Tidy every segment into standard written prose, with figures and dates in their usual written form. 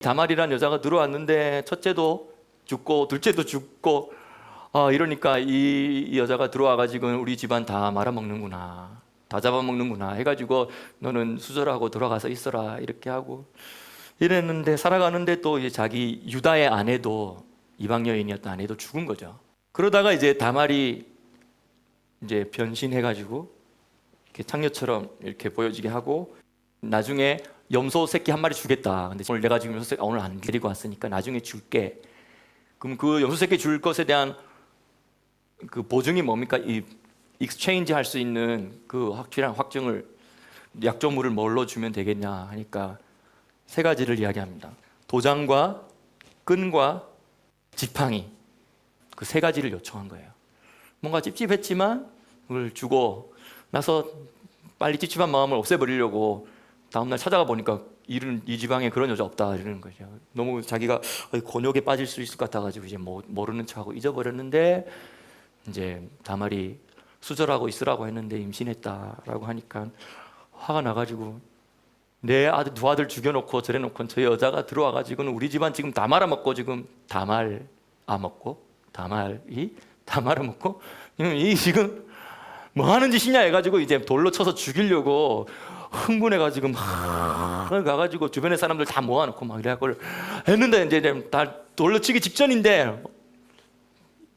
다말이라는 여자가 들어왔는데 첫째도 죽고 둘째도 죽고 이러니까 이 여자가 들어와가지고 우리 집안 다 말아먹는구나, 다 잡아먹는구나 해가지고 너는 수절하고 돌아가서 있어라 이렇게 하고 이랬는데, 살아가는데 또 이제 자기 유다의 아내도, 이방 여인이었던 아내도 죽은 거죠. 그러다가 이제 다말이 이제 변신해가지고 이렇게 창녀처럼 이렇게 보여지게 하고, 나중에 염소 새끼 한 마리 주겠다. 근데 오늘 내가 지금 염소 새끼 오늘 안 데리고 왔으니까 나중에 줄게. 그럼 그 염소 새끼 줄 것에 대한 그 보증이 뭡니까? 이 익스체인지 할 수 있는 그 확실한 확증을, 약조물을 뭘로 주면 되겠냐 하니까 세 가지를 이야기합니다. 도장과 끈과 지팡이, 그 세 가지를 요청한 거예요. 뭔가 찝찝했지만 그걸 주고 나서 빨리 찝찝한 마음을 없애버리려고 다음날 찾아가 보니까 이 지방에 그런 여자 없다 이러는 거죠. 너무 자기가 곤욕에 빠질 수 있을 것 같아가지고 이제 모르는 척하고 잊어버렸는데, 이제 다말이 수절하고 있으라고 했는데 임신했다라고 하니까 화가 나가지고 내 아들 두 아들 죽여놓고 저래놓고 저 여자가 들어와가지고는 우리 집안 지금 다 말아먹고, 지금 다말 아먹고 다말이 다 말아먹고 이 지금 뭐 하는 짓이냐 해가지고 이제 돌로 쳐서 죽이려고 흥분해가지고 막 가가지고 주변의 사람들 다 모아놓고 막 이래갖고 했는데, 이제 다 돌로 치기 직전인데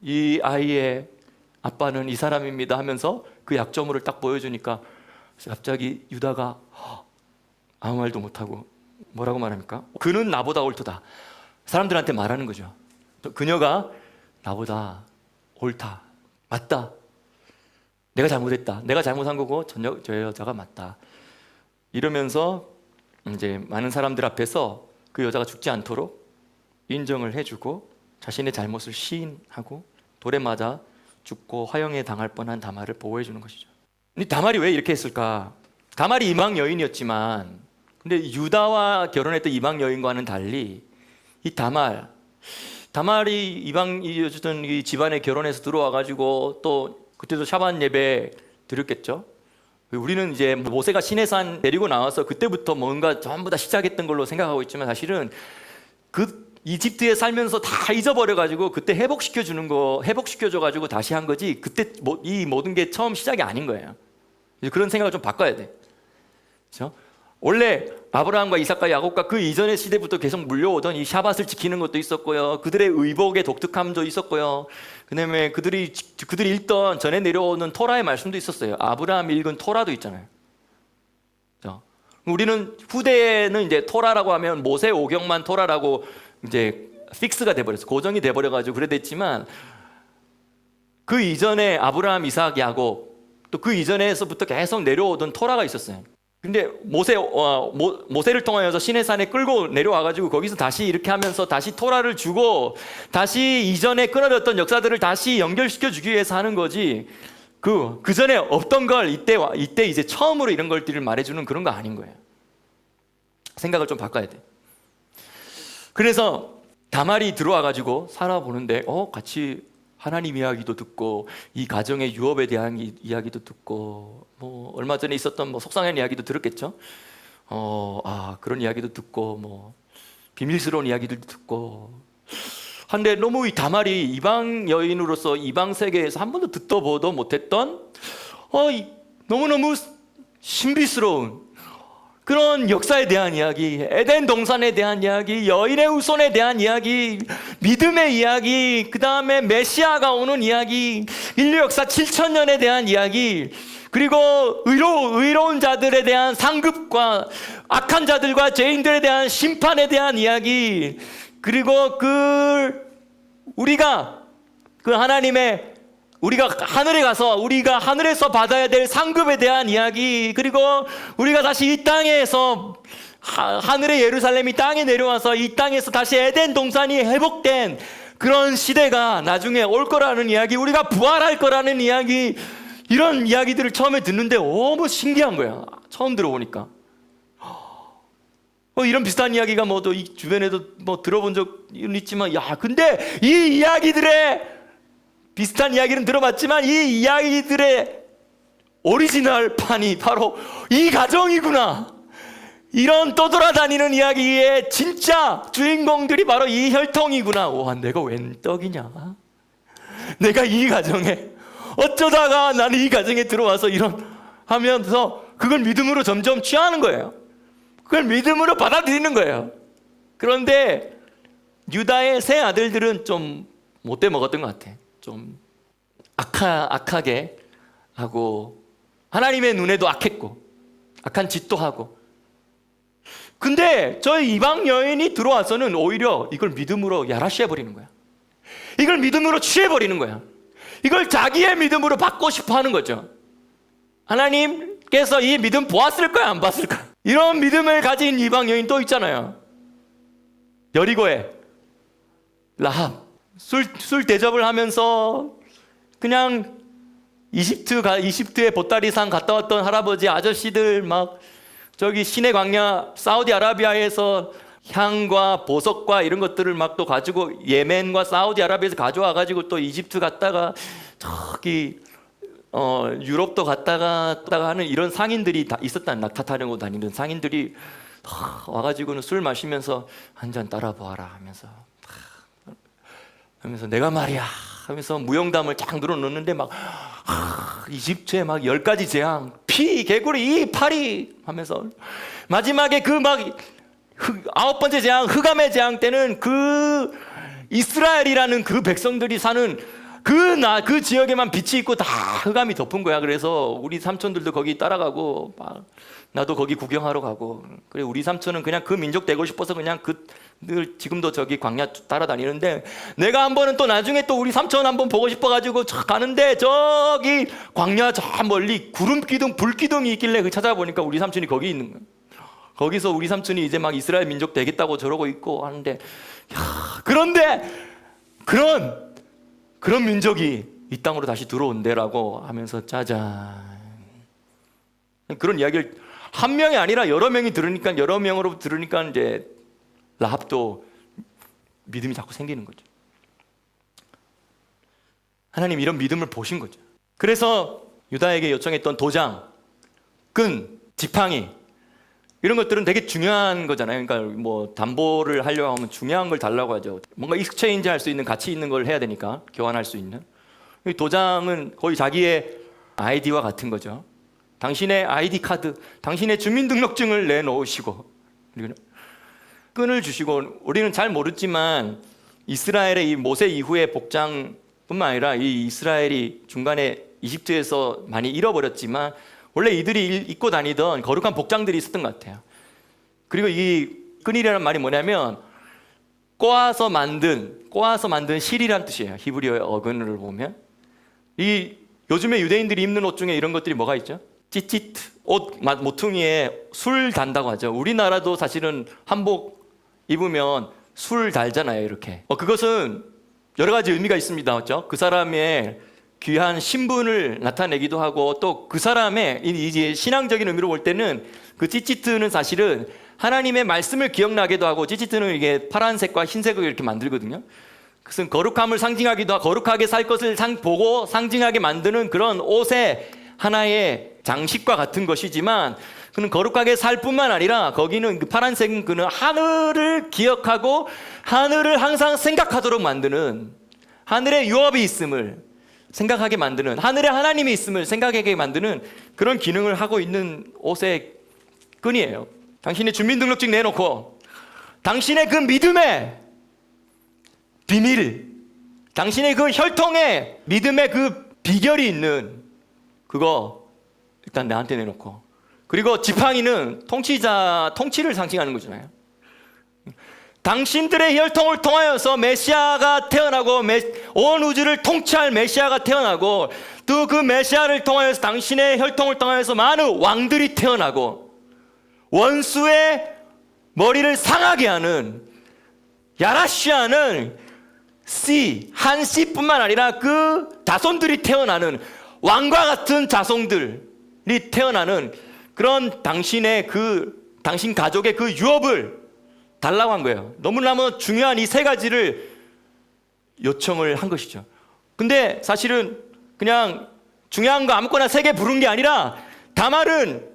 이 아이의 아빠는 이 사람입니다 하면서 그 약조물을 딱 보여주니까 갑자기 유다가 아무 말도 못하고 뭐라고 말합니까? 그는 나보다 옳다. 사람들한테 말하는 거죠. 그녀가 나보다 옳다, 맞다, 내가 잘못했다, 내가 잘못한 거고 저 여자가 맞다, 이러면서 이제 많은 사람들 앞에서 그 여자가 죽지 않도록 인정을 해주고 자신의 잘못을 시인하고 돌에 맞아 죽고 화형에 당할 뻔한 다말을 보호해 주는 것이죠. 근데 다말이 왜 이렇게 했을까? 다말이 이방 여인이었지만, 근데 유다와 결혼했던 이방 여인과는 달리 이 다말이 이방이었던 이 집안에 결혼해서 들어와가지고 또 그때도 샤반 예배 드렸겠죠. 우리는 이제 모세가 시내산 데리고 나와서 그때부터 뭔가 전부 다 시작했던 걸로 생각하고 있지만, 사실은 그 이집트에 살면서 다 잊어버려가지고 그때 회복시켜줘가지고 다시 한 거지, 그때 이 모든 게 처음 시작이 아닌 거예요. 그런 생각을 좀 바꿔야 돼. 그렇죠? 원래 아브라함과 이삭과 야곱과 그 이전의 시대부터 계속 물려오던 이 샤밧을 지키는 것도 있었고요, 그들의 의복의 독특함도 있었고요, 그다음에 그들이 읽던 전에 내려오는 토라의 말씀도 있었어요. 아브라함이 읽은 토라도 있잖아요. 그렇죠? 우리는 후대에는 이제 토라라고 하면 모세 오경만 토라라고 이제 픽스가 돼버렸어, 고정이 돼버려가지고 그래 됐지만, 그 이전에 아브라함, 이삭, 야곱, 또 그 이전에서부터 계속 내려오던 토라가 있었어요. 근데 모세를 통하여서 시내산에 끌고 내려와가지고 거기서 다시 이렇게 하면서 다시 토라를 주고 다시 이전에 끊어졌던 역사들을 다시 연결시켜 주기 위해서 하는 거지, 그 전에 없던 걸 이때 이제 처음으로 이런 것들을 말해주는 그런 거 아닌 거예요. 생각을 좀 바꿔야 돼. 그래서 다말이 들어와가지고 살아보는데 같이 하나님 이야기도 듣고 이 가정의 유업에 대한 이야기도 듣고, 뭐 얼마 전에 있었던 뭐 속상한 이야기도 들었겠죠. 그런 이야기도 듣고 뭐 비밀스러운 이야기들도 듣고 한데, 너무 이 다말이 이방 여인으로서 이방 세계에서 한 번도 듣도 보도 못했던 너무너무 신비스러운 그런 역사에 대한 이야기, 에덴 동산에 대한 이야기, 여인의 후손에 대한 이야기, 믿음의 이야기, 그 다음에 메시아가 오는 이야기, 인류 역사 7,000년에 대한 이야기, 그리고 의로운 자들에 대한 상급과 악한 자들과 죄인들에 대한 심판에 대한 이야기, 그리고 우리가 하늘에 가서 우리가 하늘에서 받아야 될 상급에 대한 이야기, 그리고 우리가 다시 이 땅에서 하늘의 예루살렘이 땅에 내려와서 이 땅에서 다시 에덴 동산이 회복된 그런 시대가 나중에 올 거라는 이야기, 우리가 부활할 거라는 이야기, 이런 이야기들을 처음에 듣는데 너무 신기한 거야. 처음 들어보니까 이런 비슷한 이야기가 또 이 주변에도 들어본 적은 있지만, 근데 이 이야기들의 비슷한 이야기는 들어봤지만 이 이야기들의 오리지널 판이 바로 이 가정이구나, 이런 떠돌아다니는 이야기의 진짜 주인공들이 바로 이 혈통이구나. 와, 내가 웬 떡이냐. 내가 이 가정에 어쩌다가 나는 이 가정에 들어와서 이런 하면서 그걸 믿음으로 점점 취하는 거예요. 그걸 믿음으로 받아들이는 거예요. 그런데 유다의 세 아들들은 좀 못돼 먹었던 것 같아. 좀 악하게 하고 하나님의 눈에도 악했고 악한 짓도 하고. 근데 저 이방 여인이 들어와서는 오히려 이걸 믿음으로 야라시해버리는 거야. 이걸 믿음으로 취해버리는 거야. 이걸 자기의 믿음으로 받고 싶어 하는 거죠. 하나님께서 이 믿음 보았을까요? 안 봤을까요? 이런 믿음을 가진 이방 여인 또 있잖아요. 여리고에 라합 술 대접을 하면서 그냥 이집트의 보따리산 갔다 왔던 할아버지 아저씨들 막 저기 시내 광야 사우디아라비아에서 향과 보석과 이런 것들을 막 또 가지고 예멘과 사우디아라비아에서 가져와 가지고 또 이집트 갔다가 저기 유럽도 갔다가 하는 이런 상인들이 다 있었다. 낙타 타려고 다니는 상인들이 와가지고는 술 마시면서 한 잔 따라 보아라 하면서 내가 말이야 하면서 무용담을 쫙 늘어놓는데 막 이집트에 막 10가지 재앙, 피, 개구리, 이, 파리 하면서 마지막에 그 막 9번째 재앙, 흑암의 재앙 때는 그 이스라엘이라는 그 백성들이 사는 그 지역에만 빛이 있고 다 흑암이 덮은 거야. 그래서 우리 삼촌들도 거기 따라가고 막 나도 거기 구경하러 가고. 그래 우리 삼촌은 그냥 그 민족 되고 싶어서 그냥 늘 지금도 저기 광야 따라다니는데 내가 한번은 또 나중에 또 우리 삼촌 한번 보고 싶어가지고 가는데 저기 광야 저 멀리 구름 기둥 불 기둥이 있길래 그 찾아보니까 우리 삼촌이 거기 있는 거야. 거기서 우리 삼촌이 이제 막 이스라엘 민족 되겠다고 저러고 있고 하는데 야, 그런데 그런 민족이 이 땅으로 다시 들어온대라고 하면서 짜잔 그런 이야기를 한 명이 아니라 여러 명이 들으니까 여러 명으로 들으니까 이제 라합도 믿음이 자꾸 생기는 거죠. 하나님 이런 믿음을 보신 거죠. 그래서 유다에게 요청했던 도장, 끈, 지팡이 이런 것들은 되게 중요한 거잖아요. 그러니까 뭐 담보를 하려고 하면 중요한 걸 달라고 하죠. 뭔가 익스체인지 할 수 있는 가치 있는 걸 해야 되니까 교환할 수 있는. 도장은 거의 자기의 아이디와 같은 거죠. 당신의 아이디 카드, 당신의 주민등록증을 내놓으시고 끈을 주시고 우리는 잘 모르지만 이스라엘의 이 모세 이후의 복장뿐만 아니라 이 이스라엘이 중간에 이집트에서 많이 잃어버렸지만 원래 이들이 입고 다니던 거룩한 복장들이 있었던 것 같아요. 그리고 이 끈이라는 말이 뭐냐면 꼬아서 만든 실이란 뜻이에요. 히브리어의 어근을 보면 이 요즘에 유대인들이 입는 옷 중에 이런 것들이 뭐가 있죠? 찌찌트 옷 모퉁이에 술 단다고 하죠. 우리나라도 사실은 한복 입으면 술 달잖아요. 이렇게 그것은 여러 가지 의미가 있습니다. 그렇죠? 그 사람의 귀한 신분을 나타내기도 하고 또 그 사람의 이제 신앙적인 의미로 볼 때는 그 찌찌트는 사실은 하나님의 말씀을 기억나게도 하고 찌찌트는 이게 파란색과 흰색을 이렇게 만들거든요. 그것은 거룩함을 상징하기도 하고 거룩하게 살 것을 보고 상징하게 만드는 그런 옷의 하나의 장식과 같은 것이지만 그는 거룩하게 살 뿐만 아니라 거기는 그 파란색은 그는 하늘을 기억하고 하늘을 항상 생각하도록 만드는 하늘의 유업이 있음을 생각하게 만드는 하늘에 하나님이 있음을 생각하게 만드는 그런 기능을 하고 있는 옷의 끈이에요. 당신의 주민등록증 내놓고 당신의 그 믿음의 비밀, 당신의 그 혈통에 믿음의 그 비결이 있는 그거 일단 나한테 내놓고 그리고 지팡이는 통치를 상징하는 거잖아요. 당신들의 혈통을 통하여서 메시아가 태어나고 온 우주를 통치할 메시아가 태어나고 또 그 메시아를 통하여서 당신의 혈통을 통하여서 많은 왕들이 태어나고 원수의 머리를 상하게 하는 야라시아는 한 씨뿐만 아니라 그 자손들이 태어나는 왕과 같은 자손들이 태어나는 그런 당신 가족의 그 유업을 달라고 한 거예요. 너무나도 중요한 이 세 가지를 요청을 한 것이죠. 근데 사실은 그냥 중요한 거 아무거나 세 개 부른 게 아니라 다말은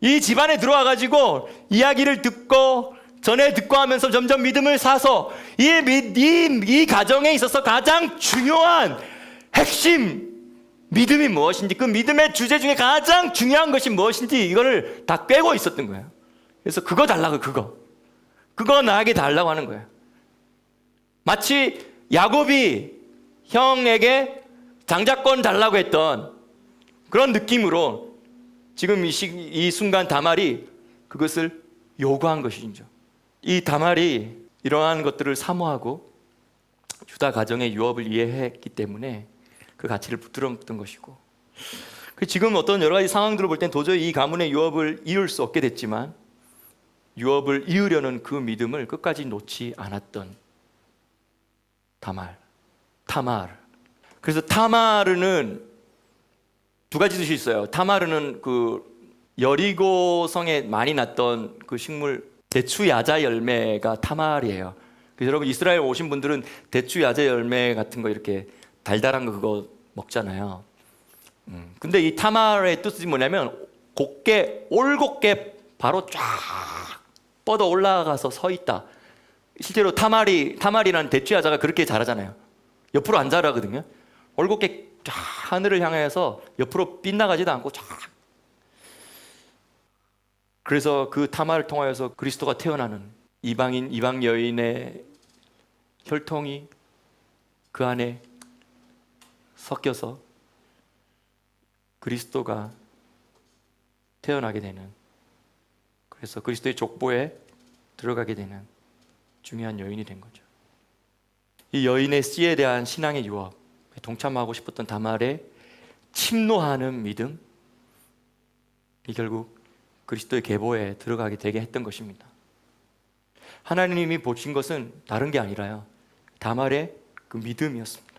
이 집안에 들어와 가지고 이야기를 듣고 전에 듣고 하면서 점점 믿음을 사서 이 가정에 있어서 가장 중요한 핵심 믿음이 무엇인지, 그 믿음의 주제 중에 가장 중요한 것이 무엇인지 이거를 다 꿰고 있었던 거예요. 그래서 그거 달라고, 그거 나에게 달라고 하는 거예요. 마치 야곱이 형에게 장자권 달라고 했던 그런 느낌으로 지금 이 순간 다말이 그것을 요구한 것이죠. 이 다말이 이러한 것들을 사모하고 유다 가정의 유업을 이해했기 때문에 그 가치를 붙들었던 것이고, 지금 어떤 여러 가지 상황들을 볼 땐 도저히 이 가문의 유업을 이을 수 없게 됐지만 유업을 이으려는 그 믿음을 끝까지 놓지 않았던 타마르. 그래서 타마르는 두 가지 뜻이 있어요. 타마르는 그 여리고 성에 많이 났던 그 식물 대추 야자 열매가 타마르예요. 그래서 여러분 이스라엘 오신 분들은 대추 야자 열매 같은 거 이렇게 달달한 거 그거 먹잖아요. 근데 이 타마르의 뜻이 뭐냐면 올곧게 바로 쫙 뻗어 올라가서 서 있다. 실제로 타마리라는 대추 야자가 그렇게 자라잖아요. 옆으로 안 자라거든요. 올곧게 쫙 하늘을 향해서 옆으로 빗나가지도 않고 쫙. 그래서 그 타마를 통하여서 그리스도가 태어나는 이방 여인의 혈통이 그 안에 섞여서 그리스도가 태어나게 되는, 그래서 그리스도의 족보에 들어가게 되는 중요한 여인이 된 거죠. 이 여인의 씨에 대한 신앙의 유업, 동참하고 싶었던 다말의 침노하는 믿음, 이 결국 그리스도의 계보에 들어가게 되게 했던 것입니다. 하나님이 보신 것은 다른 게 아니라요, 다말의 그 믿음이었습니다.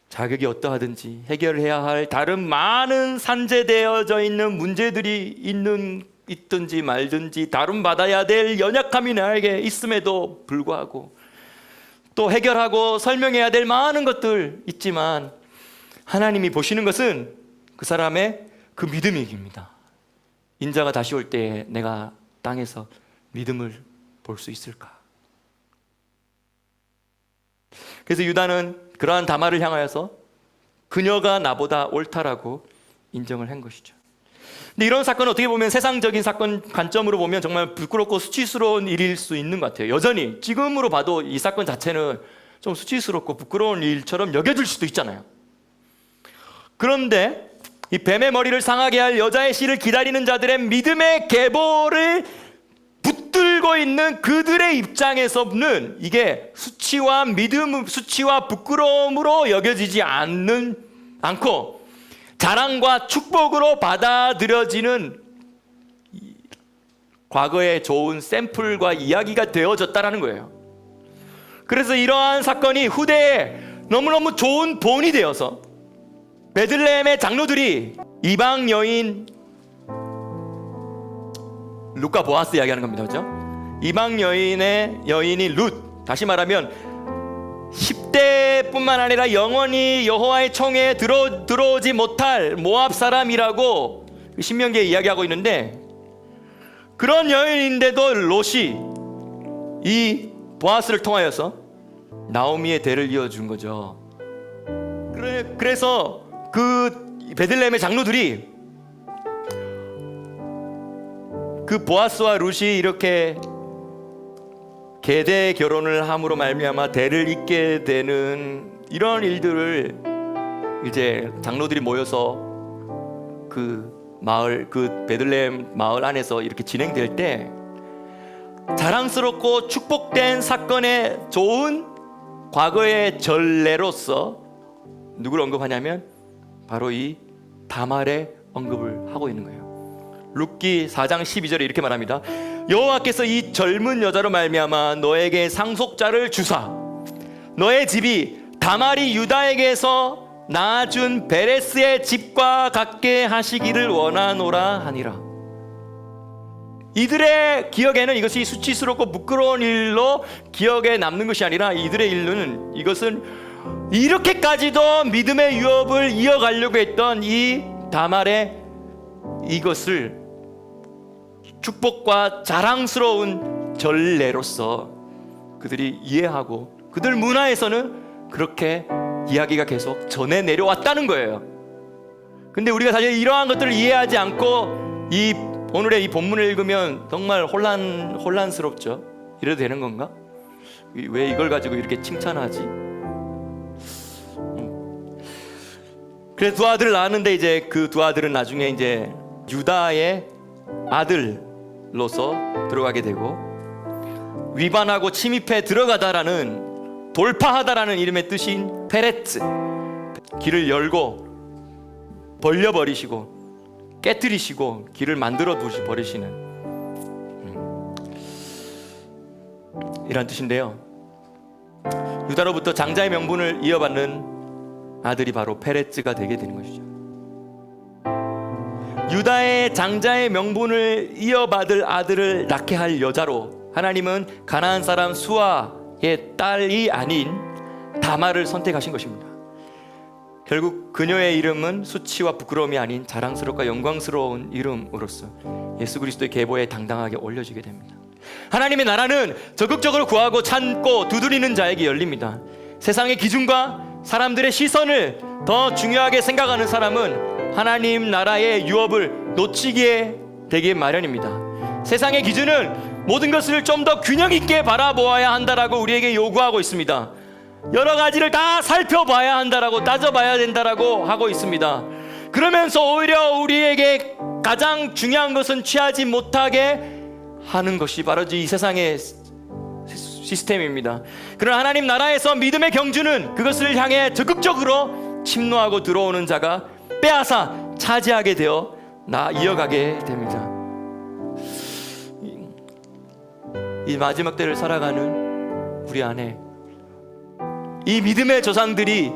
자격이 어떠하든지 해결해야 할 다른 많은 산재되어져 있는 문제들이 있든지 말든지 다룬받아야 될 연약함이 나에게 있음에도 불구하고 또 해결하고 설명해야 될 많은 것들 있지만 하나님이 보시는 것은 그 사람의 그 믿음입니다. 인자가 다시 올 때에 내가 땅에서 믿음을 볼 수 있을까? 그래서 유다는 그러한 다말을 향하여서 그녀가 나보다 옳다라고 인정을 한 것이죠. 근데 이런 사건은 어떻게 보면 세상적인 사건 관점으로 보면 정말 부끄럽고 수치스러운 일일 수 있는 것 같아요. 여전히 지금으로 봐도 이 사건 자체는 좀 수치스럽고 부끄러운 일처럼 여겨질 수도 있잖아요. 그런데 이 뱀의 머리를 상하게 할 여자의 씨를 기다리는 자들의 믿음의 계보를 붙들고 있는 그들의 입장에서는 이게 수치와 부끄러움으로 여겨지지 않고 자랑과 축복으로 받아들여지는 과거의 좋은 샘플과 이야기가 되어졌다라는 거예요. 그래서 이러한 사건이 후대에 너무너무 좋은 본이 되어서 베들레헴의 장로들이 이방 여인 룻과 보아스 이야기하는 겁니다. 그렇죠? 이방 여인이 룻, 다시 말하면 10대뿐만 아니라 영원히 여호와의 청에 들어오지 못할 모압 사람이라고 신명기에 이야기하고 있는데, 그런 여인인데도 롯이 이 보아스를 통하여서 나오미의 대를 이어준 거죠. 그래서 그 베들레헴의 장로들이 그 보아스와 룻이 이렇게 계대 결혼을 함으로 말미암아 대를 잇게 되는 이런 일들을 이제 장로들이 모여서 그 마을, 그 베들레헴 마을 안에서 이렇게 진행될 때 자랑스럽고 축복된 사건의 좋은 과거의 전례로서 누구를 언급하냐면 바로 이 다말의 언급을 하고 있는 거예요. 룻기 4장 12절에 이렇게 말합니다. 여호와께서 이 젊은 여자로 말미암아 너에게 상속자를 주사 너의 집이 다말이 유다에게서 낳아준 베레스의 집과 같게 하시기를 원하노라 하니라. 이들의 기억에는 이것이 수치스럽고 부끄러운 일로 기억에 남는 것이 아니라 이들의 일로는 이것은 이렇게까지도 믿음의 유업을 이어가려고 했던 이 다말의 이것을 축복과 자랑스러운 전례로서 그들이 이해하고 그들 문화에서는 그렇게 이야기가 계속 전해 내려왔다는 거예요. 근데 우리가 사실 이러한 것들을 이해하지 않고 이 오늘의 이 본문을 읽으면 정말 혼란스럽죠. 이래도 되는 건가? 왜 이걸 가지고 이렇게 칭찬하지? 그래서 두 아들을 낳았는데 이제 그 두 아들은 나중에 이제 유다의 아들로서 들어가게 되고, 위반하고 침입해 들어가다라는, 돌파하다라는 이름의 뜻인 페레츠, 길을 열고 벌려버리시고 깨뜨리시고 길을 만들어 버리시는 이란 뜻인데요. 유다로부터 장자의 명분을 이어받는 아들이 바로 페레츠가 되게 되는 것이죠. 유다의 장자의 명분을 이어받을 아들을 낳게 할 여자로 하나님은 가나안 사람 수아의 딸이 아닌 다말을 선택하신 것입니다. 결국 그녀의 이름은 수치와 부끄러움이 아닌 자랑스럽고 영광스러운 이름으로서 예수 그리스도의 계보에 당당하게 올려지게 됩니다. 하나님의 나라는 적극적으로 구하고 찾고 두드리는 자에게 열립니다. 세상의 기준과 사람들의 시선을 더 중요하게 생각하는 사람은 하나님 나라의 유업을 놓치게 되기 마련입니다. 세상의 기준은 모든 것을 좀 더 균형 있게 바라보아야 한다라고 우리에게 요구하고 있습니다. 여러 가지를 다 살펴봐야 한다라고, 따져봐야 된다라고 하고 있습니다. 그러면서 오히려 우리에게 가장 중요한 것은 취하지 못하게 하는 것이 바로 이 세상의 시스템입니다. 그러나 하나님 나라에서 믿음의 경주는 그것을 향해 적극적으로 침노하고 들어오는 자가 빼앗아 차지하게 되어 이어가게 됩니다. 이 마지막 때를 살아가는 우리 안에 이 믿음의 조상들이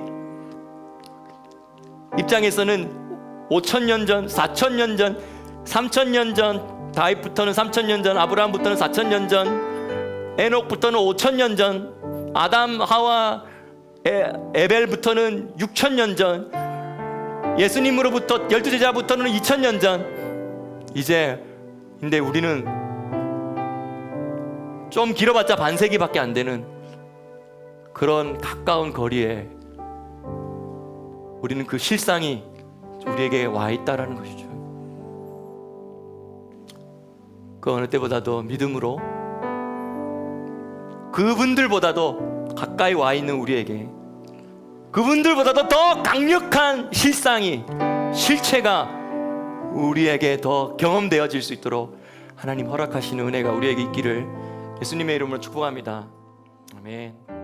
입장에서는 5,000년 전, 4,000년 전, 3,000년 전, 다윗부터는 3,000년 전, 아브라함부터는 4,000년 전, 에녹부터는 5,000년 전, 아담, 하와, 에벨부터는 6,000년 전, 예수님으로부터 12제자부터는 2,000년 전. 이제 근데 우리는 좀 길어봤자 반세기밖에 안 되는 그런 가까운 거리에 우리는 그 실상이 우리에게 와 있다라는 것이죠. 그 어느 때보다도 믿음으로 그분들보다도 가까이 와 있는 우리에게, 그분들보다도 더 강력한 실상이, 실체가 우리에게 더 경험되어질 수 있도록 하나님 허락하시는 은혜가 우리에게 있기를 예수님의 이름으로 축복합니다. 아멘.